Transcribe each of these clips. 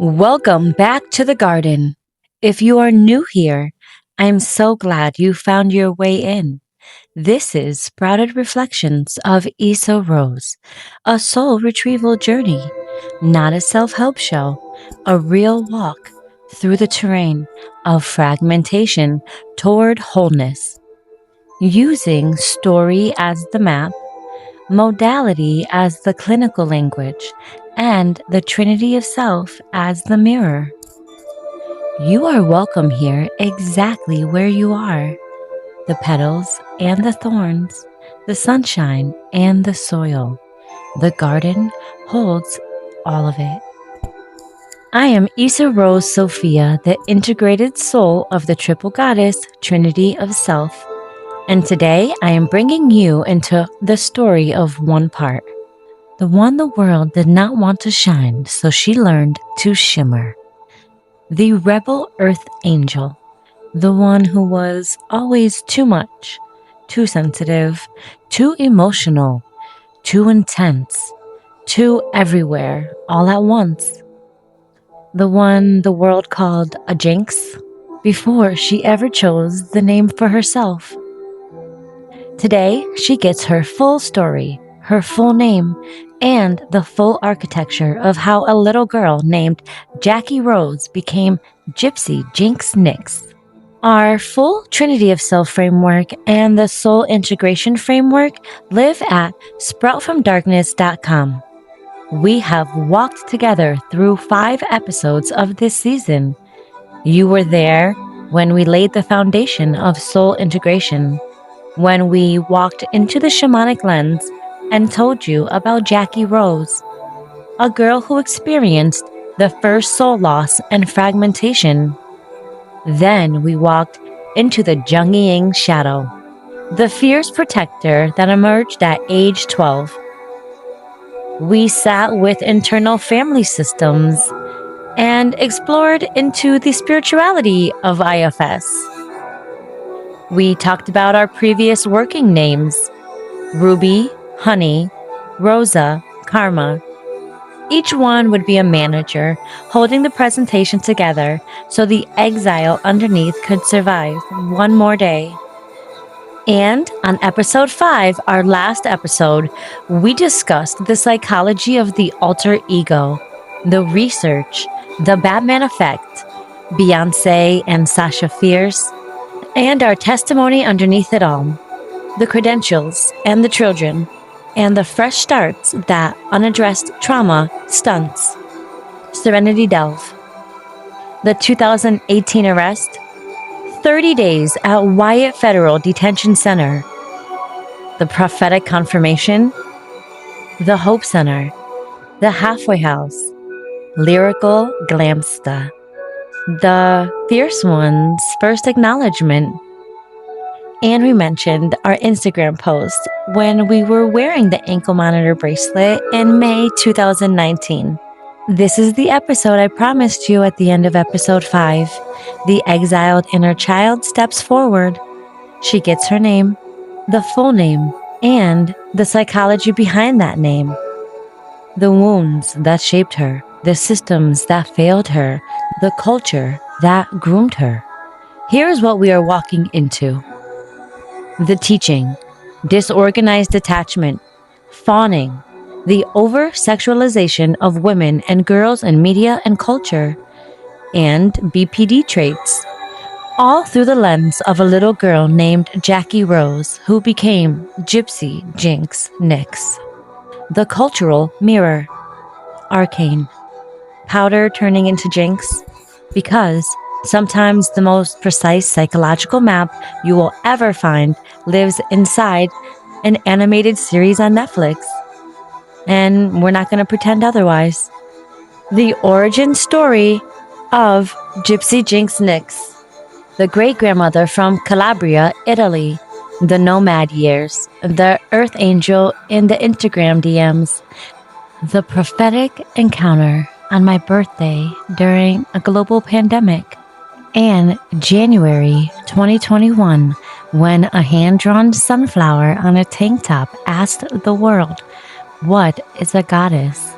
Welcome back to the garden. If you are new here, I'm so glad you found your way in. This is Sprouted Reflections of Yeyé Rose, a soul retrieval journey, not a self help show, a real walk through the terrain of fragmentation toward wholeness. Using story as the map, modality as the clinical language, and the Trinity of Self as the mirror. You are welcome here exactly where you are. The petals and the thorns, the sunshine and the soil. The garden holds all of it. I am Yeyé Rose Sophia, the integrated soul of the triple goddess Trinity of Self. And today I am bringing you into the story of one part. The one the world did not want to shine, so she learned to shimmer. The rebel earth angel. The one who was always too much, too sensitive, too emotional, too intense, too everywhere, all at once. The one the world called a Jinx before she ever chose the name for herself. Today, she gets her full story, her full name, and the full architecture of how a little girl named Jypze Rose became Jypze Jinx Nyx. Our full Trinity of Self framework and the Soul Integration Framework live at sproutfromdarkness.com. We have walked together through 5 episodes of this season. You were there when we laid the foundation of soul integration, when we walked into the shamanic lens and told you about Jypze Rose, a girl who experienced the first soul loss and fragmentation. Then we walked into the Jungian shadow, the fierce protector that emerged at age 12. We sat with internal family systems and explored into the spirituality of IFS. We talked about our previous working names: Ruby, Honey, Rosa, Karma. Each one would be a manager, holding the presentation together so the exile underneath could survive one more day. And on episode 5, our last episode, we discussed the psychology of the alter ego, the research, the Batman effect, Beyonce and Sasha Fierce, and our testimony underneath it all, the credentials and the children, and the fresh starts that unaddressed trauma stunts. Serenity Delve. The 2018 arrest. 30 days at Wyatt Federal Detention Center. The prophetic confirmation. The Hope Center. The Halfway House. Lyrical Glamsta. The Fierce One's first acknowledgement. And we mentioned our Instagram post when we were wearing the ankle monitor bracelet in May 2019. This is the episode I promised you at the end of episode 5. The exiled inner child steps forward. She gets her name, the full name, and the psychology behind that name. The wounds that shaped her, the systems that failed her, the culture that groomed her. Here's what we are walking into. The teaching, disorganized attachment, fawning, the oversexualization of women and girls in media and culture, and BPD traits, all through the lens of a little girl named Jypze Rose who became Jypze Jinx Nyx. The cultural mirror, arcane, powder turning into Jinx, because sometimes the most precise psychological map you will ever find lives inside an animated series on Netflix. And we're not going to pretend otherwise. The origin story of Jypze Jinx Nyx, the great-grandmother from Calabria, Italy, the nomad years, the earth angel in the Instagram DMs, the prophetic encounter on my birthday during a global pandemic, and January 2021, when a hand-drawn sunflower on a tank top asked the world, "What is a goddess?"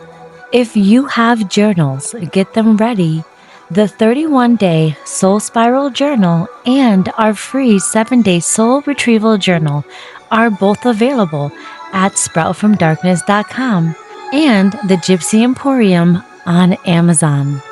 If you have journals, get them ready. The 31-day Soul Spiral Journal and our free 7-day Soul Retrieval Journal are both available at sproutfromdarkness.com and the Gypsy Emporium on Amazon.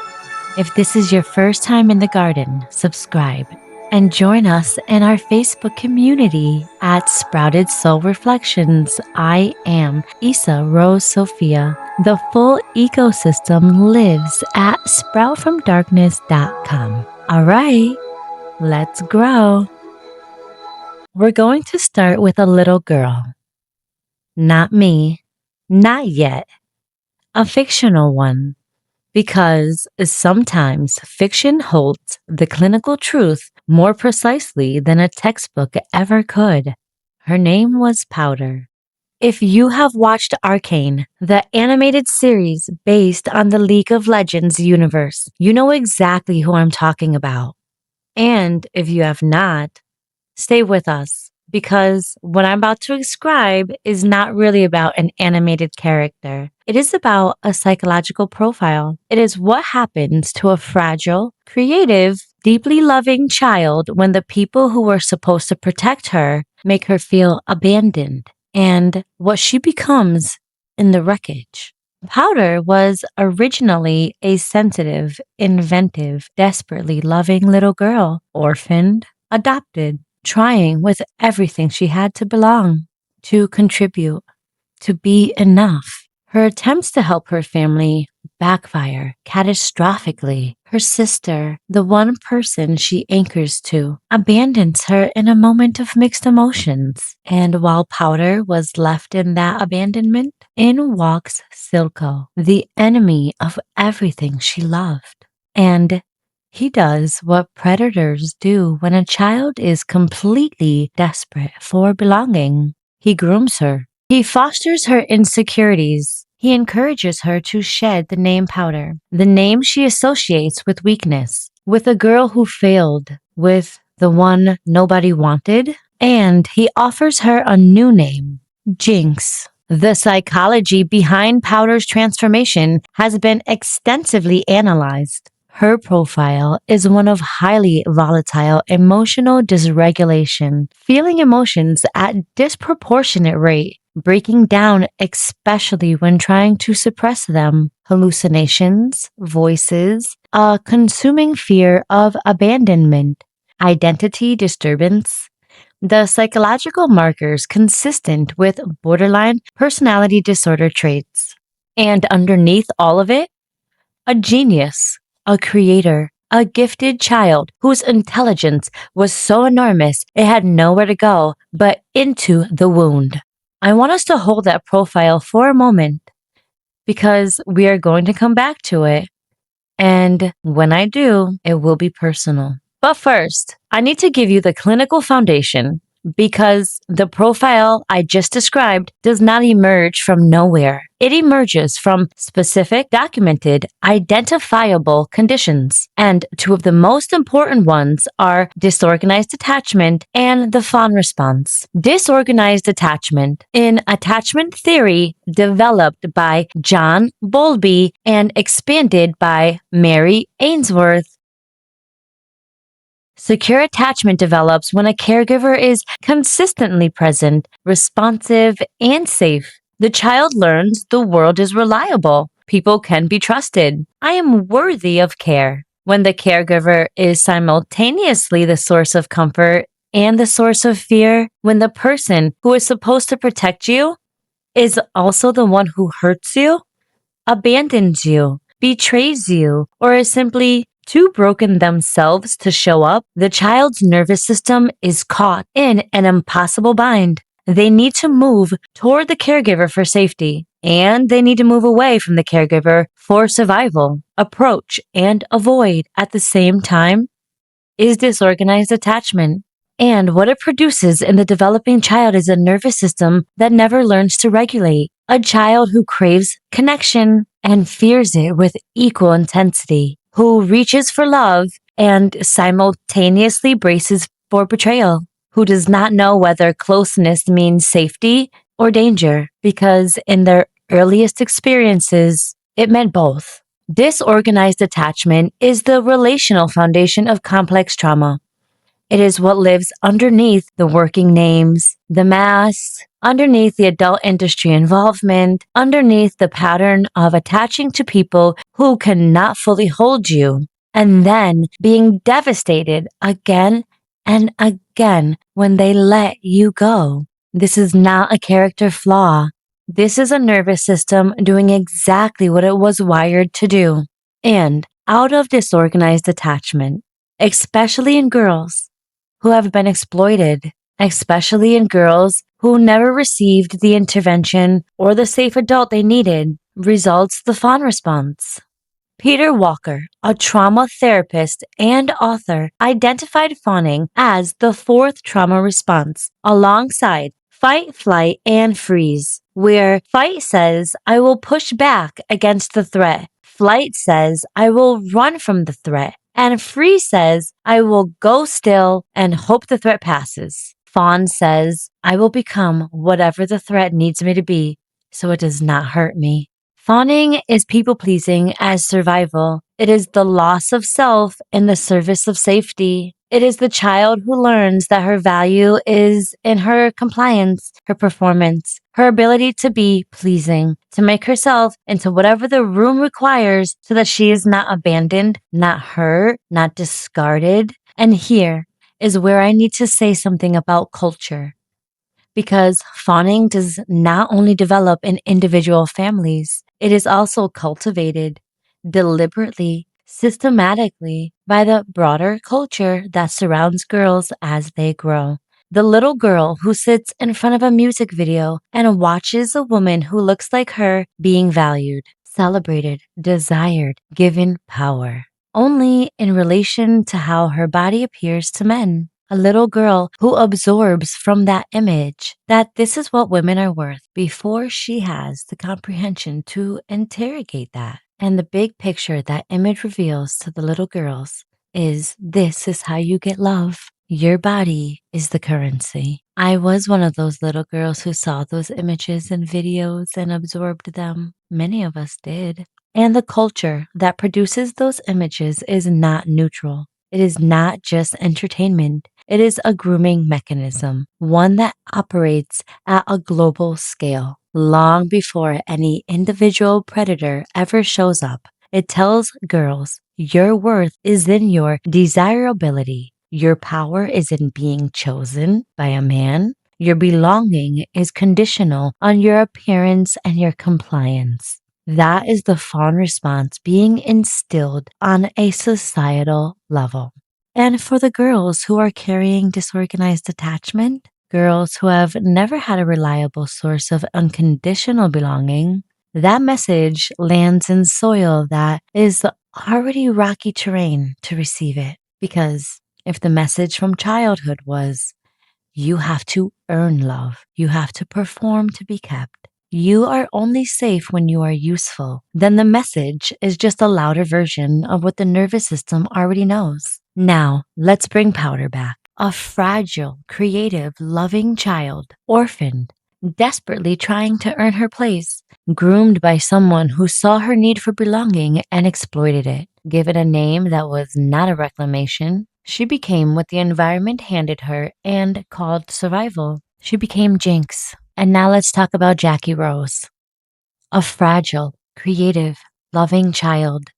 If this is your first time in the garden, subscribe and join us in our Facebook community at Sprouted Soul Reflections. I am Isa Rose Sophia. The full ecosystem lives at sproutfromdarkness.com. All right, let's grow. We're going to start with a little girl. Not me, not yet. A fictional one. Because sometimes fiction holds the clinical truth more precisely than a textbook ever could. Her name was Powder. If you have watched Arcane, the animated series based on the League of Legends universe, you know exactly who I'm talking about. And if you have not, stay with us because what I'm about to describe is not really about an animated character. It is about a psychological profile. It is what happens to a fragile, creative, deeply loving child when the people who were supposed to protect her make her feel abandoned, and what she becomes in the wreckage. Powder was originally a sensitive, inventive, desperately loving little girl, orphaned, adopted, trying with everything she had to belong, to contribute, to be enough. Her attempts to help her family backfire catastrophically. Her sister, the one person she anchors to, abandons her in a moment of mixed emotions. And while Powder was left in that abandonment, in walks Silco, the enemy of everything she loved. And he does what predators do when a child is completely desperate for belonging. He grooms her. He fosters her insecurities. He encourages her to shed the name Powder, the name she associates with weakness, with a girl who failed, with the one nobody wanted, and he offers her a new name, Jinx. The psychology behind Powder's transformation has been extensively analyzed. Her profile is one of highly volatile emotional dysregulation, feeling emotions at disproportionate rate, breaking down especially when trying to suppress them, hallucinations, voices, a consuming fear of abandonment, identity disturbance, the psychological markers consistent with borderline personality disorder traits. And underneath all of it, a genius, a creator, a gifted child whose intelligence was so enormous it had nowhere to go but into the wound. I want us to hold that profile for a moment because we are going to come back to it. And when I do, it will be personal. But first, I need to give you the clinical foundation because the profile I just described does not emerge from nowhere. It emerges from specific, documented, identifiable conditions. And two of the most important ones are disorganized attachment and the fawn response. Disorganized attachment, in attachment theory developed by John Bowlby and expanded by Mary Ainsworth. Secure attachment develops when a caregiver is consistently present, responsive, and safe. The child learns the world is reliable. People can be trusted. I am worthy of care. When the caregiver is simultaneously the source of comfort and the source of fear, when the person who is supposed to protect you is also the one who hurts you, abandons you, betrays you, or is simply too broken themselves to show up, the child's nervous system is caught in an impossible bind. They need to move toward the caregiver for safety, and they need to move away from the caregiver for survival. Approach and avoid at the same time is disorganized attachment. And what it produces in the developing child is a nervous system that never learns to regulate. A child who craves connection and fears it with equal intensity, who reaches for love and simultaneously braces for betrayal, who does not know whether closeness means safety or danger, because in their earliest experiences, It meant both. Disorganized attachment is the relational foundation of complex trauma. It is what lives underneath the working names, the masks, underneath the adult industry involvement, underneath the pattern of attaching to people who cannot fully hold you, and then being devastated again and again when they let you go. This is not a character flaw. This is a nervous system doing exactly what it was wired to do. And out of disorganized attachment, especially in girls, who have been exploited, especially in girls who never received the intervention or the safe adult they needed, results the fawn response. Peter Walker, a trauma therapist and author, identified fawning as the fourth trauma response alongside fight, flight, and freeze, where fight says, I will push back against the threat. Flight says, I will run from the threat. And freeze says, I will go still and hope the threat passes. Fawn says, I will become whatever the threat needs me to be so it does not hurt me. Fawning is people-pleasing as survival. It is the loss of self in the service of safety. It is the child who learns that her value is in her compliance, her performance, her ability to be pleasing, to make herself into whatever the room requires so that she is not abandoned, not hurt, not discarded. And here is where I need to say something about culture. Because fawning does not only develop in individual families, it is also cultivated deliberately, systematically by the broader culture that surrounds girls as they grow. The little girl who sits in front of a music video and watches a woman who looks like her being valued, celebrated, desired, given power, only in relation to how her body appears to men. A little girl who absorbs from that image that this is what women are worth before she has the comprehension to interrogate that. And the big picture that image reveals to the little girls is this is how you get love. Your body is the currency. I was one of those little girls who saw those images and videos and absorbed them. Many of us did. And the culture that produces those images is not neutral. It is not just entertainment. It is a grooming mechanism, one that operates at a global scale. Long before any individual predator ever shows up, it tells girls your worth is in your desirability. Your power is in being chosen by a man. Your belonging is conditional on your appearance and your compliance. That is the fawn response being instilled on a societal level. And for the girls who are carrying disorganized attachment, girls who have never had a reliable source of unconditional belonging, that message lands in soil that is already rocky terrain to receive it. Because if the message from childhood was, you have to earn love, you have to perform to be kept, you are only safe when you are useful, then the message is just a louder version of what the nervous system already knows. Now, let's bring Powder back. A fragile, creative, loving child, orphaned, desperately trying to earn her place, groomed by someone who saw her need for belonging and exploited it. Given a name that was not a reclamation, she became what the environment handed her and called survival. She became Jinx. And now let's talk about Jypze Rose. A fragile, creative, loving child.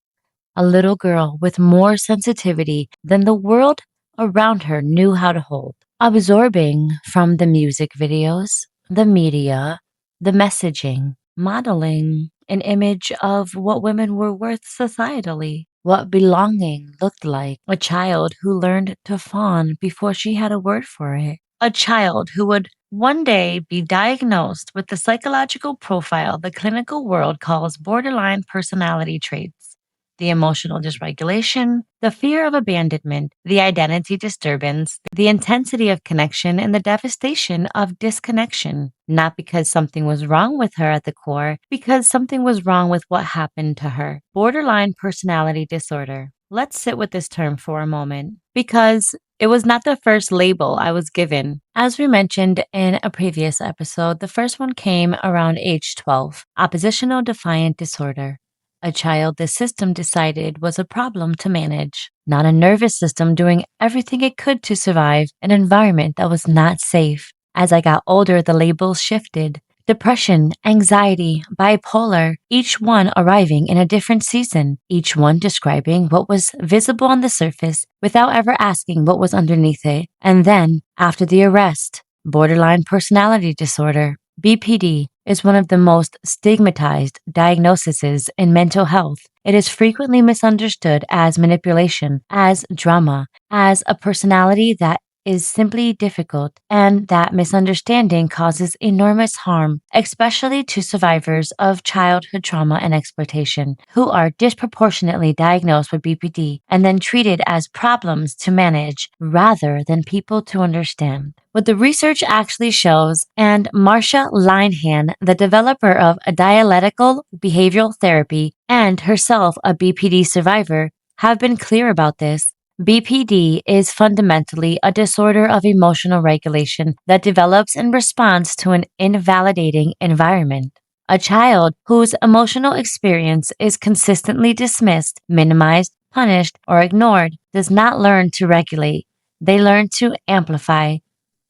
A little girl with more sensitivity than the world around her knew how to hold. Absorbing from the music videos, the media, the messaging, modeling an image of what women were worth societally, what belonging looked like. A child who learned to fawn before she had a word for it. A child who would one day be diagnosed with the psychological profile the clinical world calls borderline personality traits. The emotional dysregulation, the fear of abandonment, the identity disturbance, the intensity of connection, and the devastation of disconnection. Not because something was wrong with her at the core, because something was wrong with what happened to her. Borderline personality disorder. Let's sit with this term for a moment, because it was not the first label I was given. As we mentioned in a previous episode, the first one came around age 12, oppositional defiant disorder. A child the system decided was a problem to manage, not a nervous system doing everything it could to survive an environment that was not safe. As I got older, the labels shifted. Depression, anxiety, bipolar, each one arriving in a different season, each one describing what was visible on the surface without ever asking what was underneath it. And then, after the arrest, borderline personality disorder, BPD, is one of the most stigmatized diagnoses in mental health. It is frequently misunderstood as manipulation, as drama, as a personality that is simply difficult, and that misunderstanding causes enormous harm, especially to survivors of childhood trauma and exploitation, who are disproportionately diagnosed with BPD and then treated as problems to manage rather than people to understand. What the research actually shows, and Marcia Linehan, the developer of a dialectical behavioral therapy and herself a BPD survivor, have been clear about this. BPD is fundamentally a disorder of emotional regulation that develops in response to an invalidating environment. A child whose emotional experience is consistently dismissed, minimized, punished, or ignored does not learn to regulate. They learn to amplify,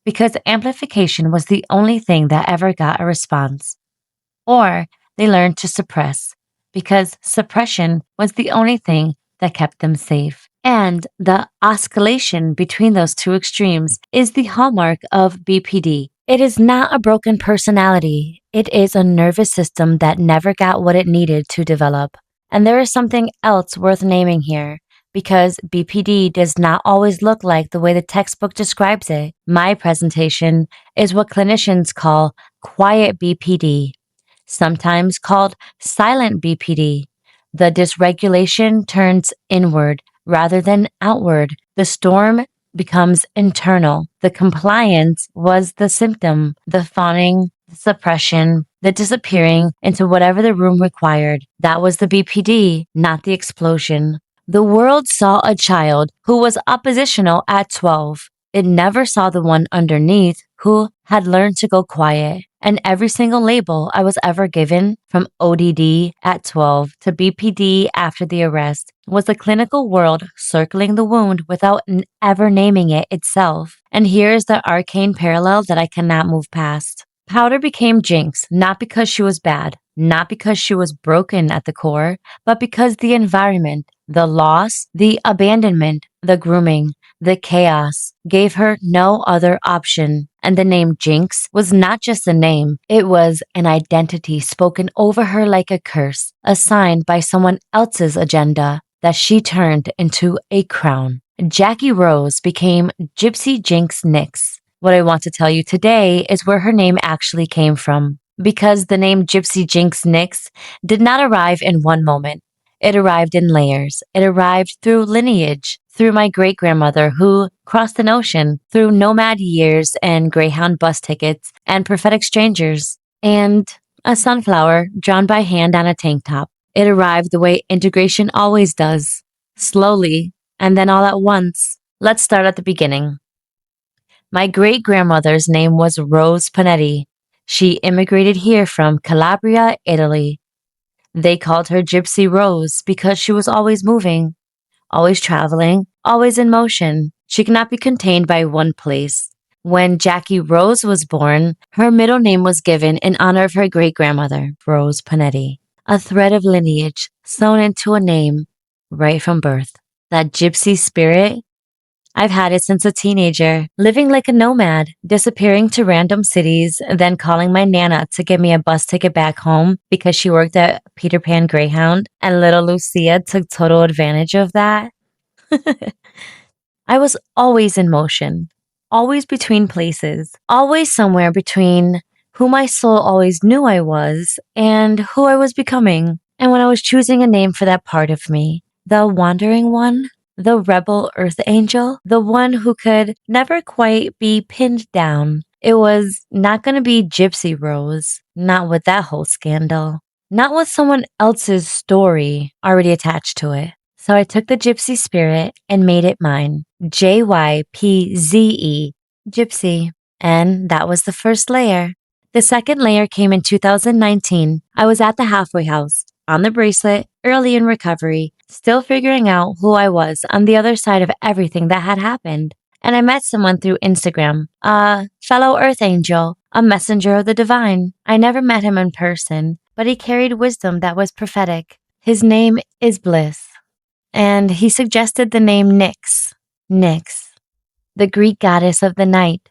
because amplification was the only thing that ever got a response. Or they learn to suppress, because suppression was the only thing that kept them safe. And the oscillation between those two extremes is the hallmark of BPD. It is not a broken personality. It is a nervous system that never got what it needed to develop. And there is something else worth naming here, because BPD does not always look like the way the textbook describes it. My presentation is what clinicians call quiet BPD, sometimes called silent BPD. The dysregulation turns inward rather than outward. The storm becomes internal. The compliance was the symptom, the fawning, the suppression, the disappearing into whatever the room required. That was the BPD, not the explosion. The world saw a child who was oppositional at 12. It never saw the one underneath who had learned to go quiet. And every single label I was ever given, from ODD at 12 to BPD after the arrest, was the clinical world circling the wound without ever naming it itself. And here's the arcane parallel that I cannot move past. Powder became Jinx, not because she was bad, not because she was broken at the core, but because the environment, the loss, the abandonment, the grooming, the chaos gave her no other option. And the name Jinx was not just a name, it was an identity spoken over her like a curse, assigned by someone else's agenda that she turned into a crown. Jypze Rose became Jypze Jinx Nyx. What I want to tell you today is where her name actually came from, because the name Jypze Jinx Nyx did not arrive in one moment. It arrived in layers. It arrived through lineage, through my great-grandmother who crossed an ocean, through nomad years and Greyhound bus tickets and prophetic strangers, and a sunflower drawn by hand on a tank top. It arrived the way integration always does, slowly, and then all at once. Let's start at the beginning. My great-grandmother's name was Rose Panetti. She immigrated here from Calabria, Italy. They called her Gypsy Rose because she was always moving, always traveling, always in motion. She could not be contained by one place. When Jypze Rose was born, her middle name was given in honor of her great-grandmother, Rose Panetti. A thread of lineage sewn into a name right from birth. That gypsy spirit, I've had it since a teenager, living like a nomad, disappearing to random cities, then calling my Nana to give me a bus ticket back home because she worked at Peter Pan Greyhound, and little Lucia took total advantage of that. I was always in motion, always between places, always somewhere between who my soul always knew I was and who I was becoming. And when I was choosing a name for that part of me, the wandering one, the rebel earth angel, the one who could never quite be pinned down, it was not going to be Gypsy Rose, not with that whole scandal, not with someone else's story already attached to it. So I took the gypsy spirit and made it mine. Jypze, Gypsy. And that was the first layer. The second layer came in 2019. I was at the halfway house. on the bracelet, early in recovery, still figuring out who I was on the other side of everything that had happened. And I met someone through Instagram, a fellow Earth Angel, a messenger of the divine. I never met him in person, but he carried wisdom that was prophetic. His name is Bliss, and he suggested the name Nyx, Nyx, the Greek goddess of the night,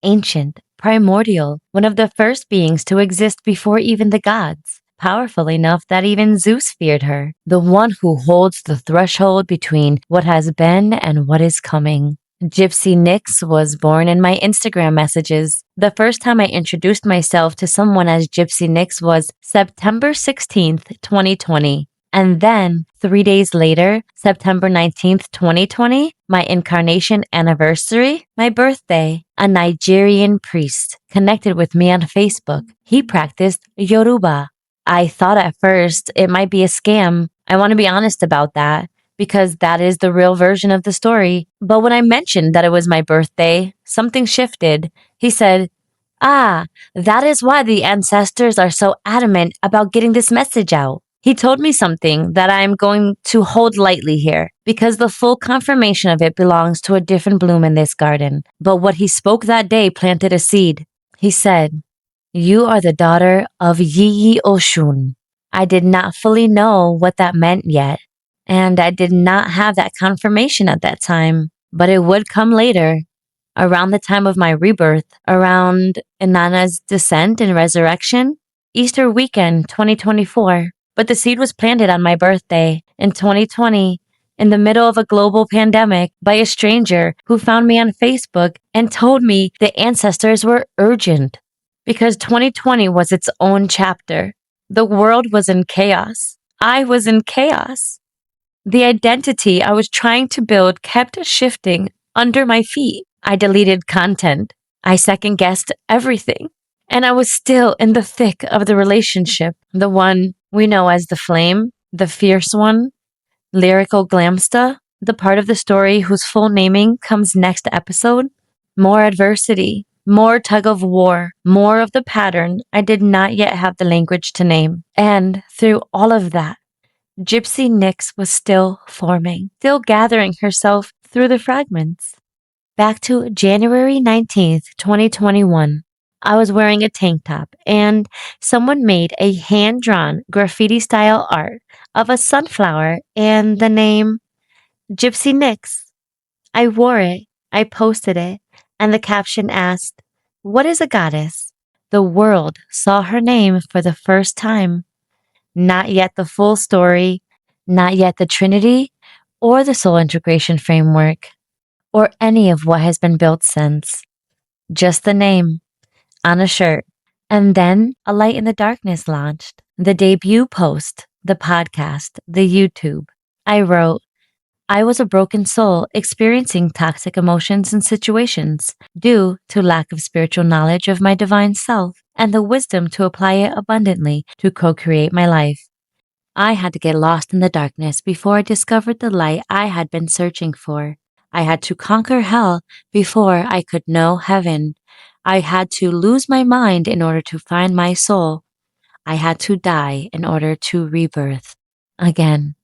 ancient, primordial, one of the first beings to exist before even the gods, powerful enough that even Zeus feared her, the one who holds the threshold between what has been and what is coming. Jypze Nyx was born in my Instagram messages. The first time I introduced myself to someone as Jypze Nyx was September 16th, 2020. And then, 3 days later, September 19th, 2020, my incarnation anniversary, my birthday, a Nigerian priest connected with me on Facebook. He practiced Yoruba. I thought at first it might be a scam. I want to be honest about that, because that is the real version of the story. But when I mentioned that it was my birthday, something shifted. He said, "Ah, that is why the ancestors are so adamant about getting this message out." He told me something that I'm going to hold lightly here, because the full confirmation of it belongs to a different bloom in this garden. But what he spoke that day planted a seed. He said, "You are the daughter of Yeyé Oshun." I did not fully know what that meant yet, and I did not have that confirmation at that time, but it would come later, around the time of my rebirth, around Inanna's descent and resurrection, Easter weekend 2024. But the seed was planted on my birthday in 2020, in the middle of a global pandemic, by a stranger who found me on Facebook and told me the ancestors were urgent, because 2020 was its own chapter. The world was in chaos. I was in chaos. The identity I was trying to build kept shifting under my feet. I deleted content. I second-guessed everything. And I was still in the thick of the relationship, the one we know as the flame, the fierce one, lyrical glamsta, the part of the story whose full naming comes next episode. More adversity, more tug of war, more of the pattern I did not yet have the language to name. And through all of that, Jypze Nyx was still forming, still gathering herself through the fragments. Back to January 19th, 2021. I was wearing a tank top, and someone made a hand-drawn graffiti-style art of a sunflower and the name Jypze Nyx. I wore it, I posted it, and the caption asked, "What is a goddess?" The world saw her name for the first time. Not yet the full story, not yet the Trinity, or the soul integration framework, or any of what has been built since. Just the name on a shirt. And then A Light in the Darkness launched. The debut post, the podcast, the YouTube. I wrote, "I was a broken soul experiencing toxic emotions and situations due to lack of spiritual knowledge of my divine self and the wisdom to apply it abundantly to co-create my life. I had to get lost in the darkness before I discovered the light I had been searching for. I had to conquer hell before I could know heaven. I had to lose my mind in order to find my soul. I had to die in order to rebirth again."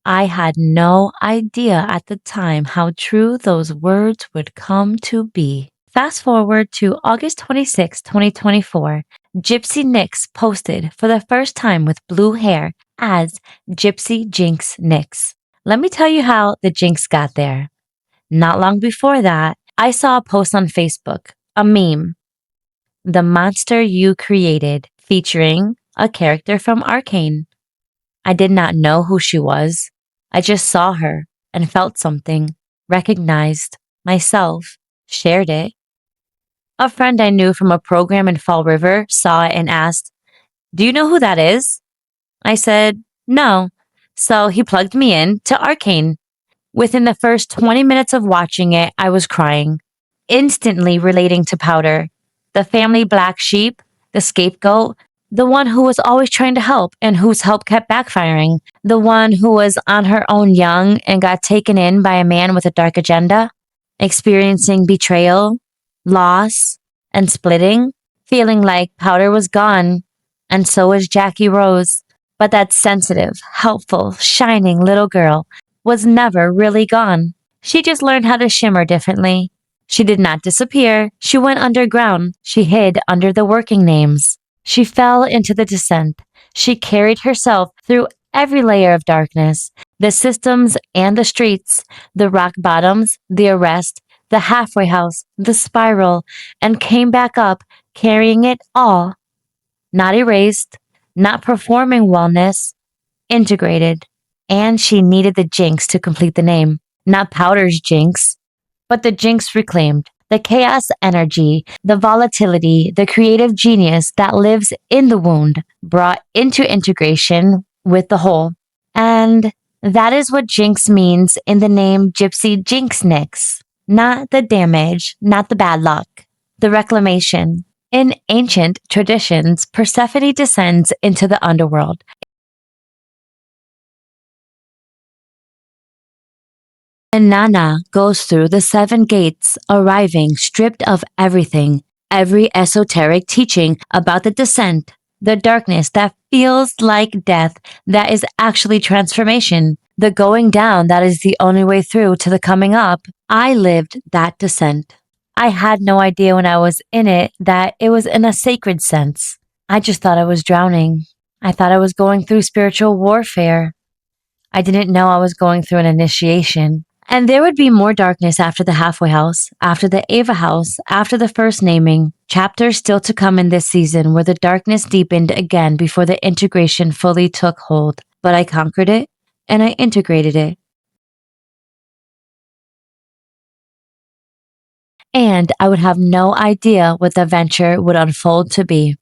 I had no idea at the time how true those words would come to be. Fast forward to August 26, 2024. Jypze Nyx posted for the first time with blue hair as Jypze Jinx Nyx. Let me tell you how the Jinx got there. Not long before that, I saw a post on Facebook, a meme, "The monster you created," featuring a character from Arcane. I did not know who she was. I just saw her and felt something, recognized myself, shared it. A friend I knew from a program in Fall River saw it and asked, "Do you know who that is?" I said, "No." So he plugged me in to Arcane. Within the first 20 minutes of watching it, I was crying, instantly relating to Powder, the family black sheep, the scapegoat, the one who was always trying to help and whose help kept backfiring, the one who was on her own young and got taken in by a man with a dark agenda, experiencing betrayal, loss, and splitting, feeling like Powder was gone, and so was Jackie Rose. But that sensitive, helpful, shining little girl was never really gone. She just learned how to shimmer differently. She did not disappear. She went underground. She hid under the working names. She fell into the descent. She carried herself through every layer of darkness, the systems and the streets, the rock bottoms, the arrest, the halfway house, the spiral, and came back up carrying it all. Not erased, not performing wellness, integrated. And she needed the Jinx to complete the name. Not Powder's Jinx, but the Jinx reclaimed. The chaos energy, the volatility, the creative genius that lives in the wound, brought into integration with the whole. And that is what Jinx means in the name Jypze Jinx Nyx. Not the damage, not the bad luck, the reclamation. In ancient traditions, Persephone descends into the underworld. And Nana goes through the 7 gates, arriving stripped of everything, every esoteric teaching about the descent, the darkness that feels like death that is actually transformation, the going down that is the only way through to the coming up. I lived that descent. I had no idea when I was in it that it was in a sacred sense. I just thought I was drowning. I thought I was going through spiritual warfare. I didn't know I was going through an initiation. And there would be more darkness after the halfway house, after the Ava house, after the first naming. Chapters still to come in this season where the darkness deepened again before the integration fully took hold. But I conquered it, and I integrated it. And I would have no idea what the venture would unfold to be.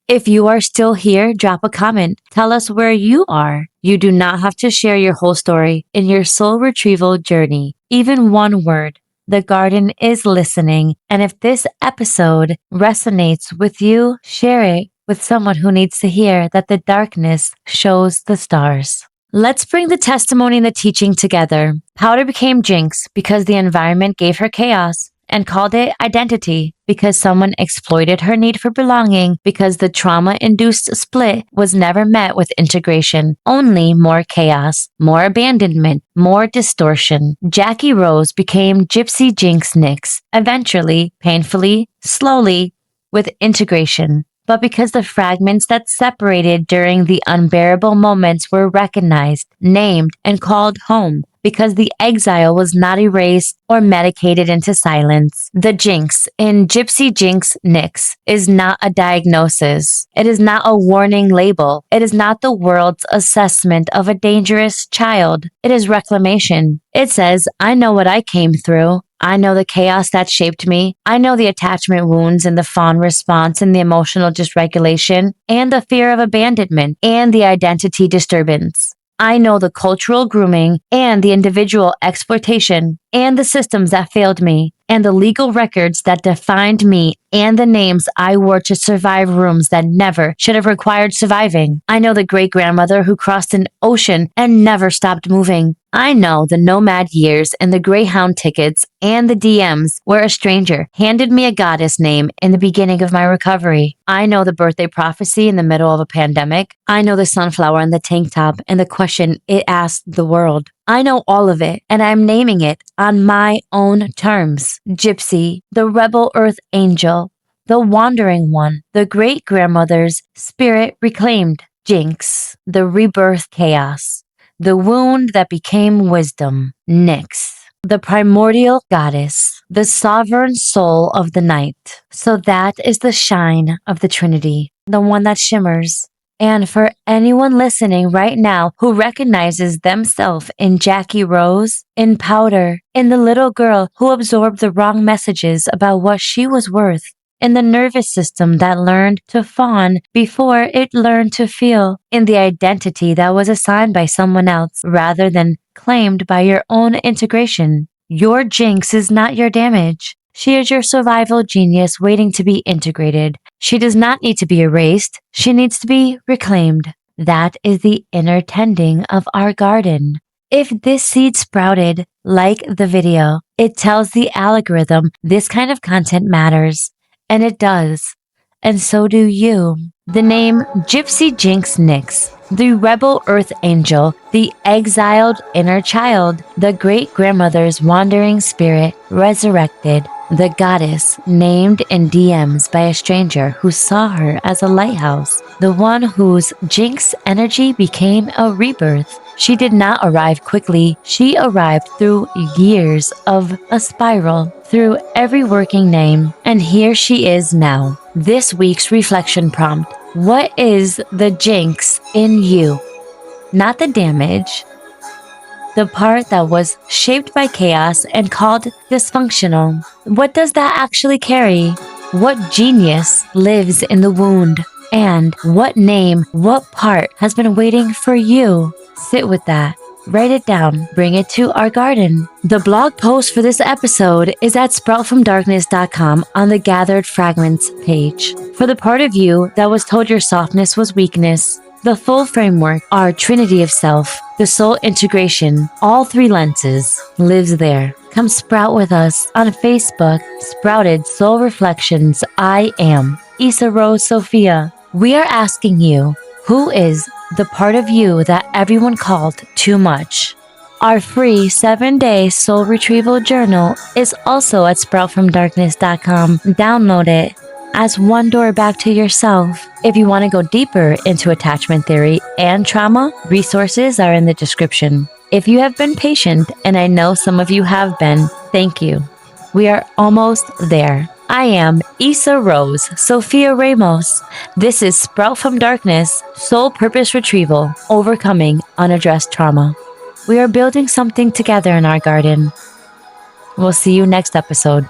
If you are still here, drop a comment. Tell us where you are. You do not have to share your whole story in your soul retrieval journey. Even one word. The garden is listening. And if this episode resonates with you, share it with someone who needs to hear that the darkness shows the stars. Let's bring the testimony and the teaching together. Powder became Jinx because the environment gave her chaos, and called it identity because someone exploited her need for belonging, because the trauma-induced split was never met with integration, only more chaos, more abandonment, more distortion. Jackie Rose became Jypze Jinx Nyx, eventually, painfully, slowly, with integration. But because the fragments that separated during the unbearable moments were recognized, named, and called home, because the exile was not erased or medicated into silence. The Jinx in Jypze Jinx Nyx is not a diagnosis. It is not a warning label. It is not the world's assessment of a dangerous child. It is reclamation. It says, I know what I came through. I know the chaos that shaped me. I know the attachment wounds and the fawn response and the emotional dysregulation and the fear of abandonment and the identity disturbance. I know the cultural grooming and the individual exploitation and the systems that failed me and the legal records that defined me and the names I wore to survive rooms that never should have required surviving. I know the great-grandmother who crossed an ocean and never stopped moving. I know the nomad years and the Greyhound tickets and the DMs where a stranger handed me a goddess name in the beginning of my recovery. I know the birthday prophecy in the middle of a pandemic. I know the sunflower and the tank top and the question it asked the world. I know all of it, and I'm naming it on my own terms. Gypsy, the rebel earth angel, the wandering one, the great-grandmother's spirit reclaimed. Jinx, the rebirth chaos, the wound that became wisdom. Nyx, the primordial goddess, the sovereign soul of the night. So that is the shine of the Trinity, the one that shimmers. And for anyone listening right now who recognizes themselves in Jackie Rose, in Powder, in the little girl who absorbed the wrong messages about what she was worth, in the nervous system that learned to fawn before it learned to feel, in the identity that was assigned by someone else rather than claimed by your own integration, your Jinx is not your damage. She is your survival genius waiting to be integrated. She does not need to be erased. She needs to be reclaimed. That is the inner tending of our garden. If this seed sprouted, like the video, it tells the algorithm this kind of content matters. And it does. And so do you. The name Jypze Jinx Nyx the rebel earth angel, the exiled inner child, the great grandmother's wandering spirit resurrected, the goddess named in DMs by a stranger who saw her as a lighthouse, the one whose Jinx energy became a rebirth. She did not arrive quickly. She arrived through years of a spiral, through every working name, and here she is now. This week's reflection prompt: what is the Jinx in you? Not the damage, the part that was shaped by chaos and called dysfunctional. What does that actually carry? What genius lives in the wound? And what name, what part has been waiting for you? Sit with that. Write it down. Bring it to our garden. The blog post for this episode is at sproutfromdarkness.com on the Gathered Fragments page. For the part of you that was told your softness was weakness, the full framework, our trinity of self, the soul integration, all three lenses, lives there. Come sprout with us on Facebook, Sprouted Soul Reflections. I am Issa Rose Sophia. We are asking you, who is the part of you that everyone called too much? Our free 7-day soul retrieval journal is also at sproutfromdarkness.com. Download it as one door back to yourself. If you want to go deeper into attachment theory and trauma, resources are in the description. If you have been patient, and I know some of you have been, thank you. We are almost there. I am Issa Rose Sophia Ramos. This is Sprout from Darkness, Soul Purpose Retrieval, Overcoming Unaddressed Trauma. We are building something together in our garden. We'll see you next episode.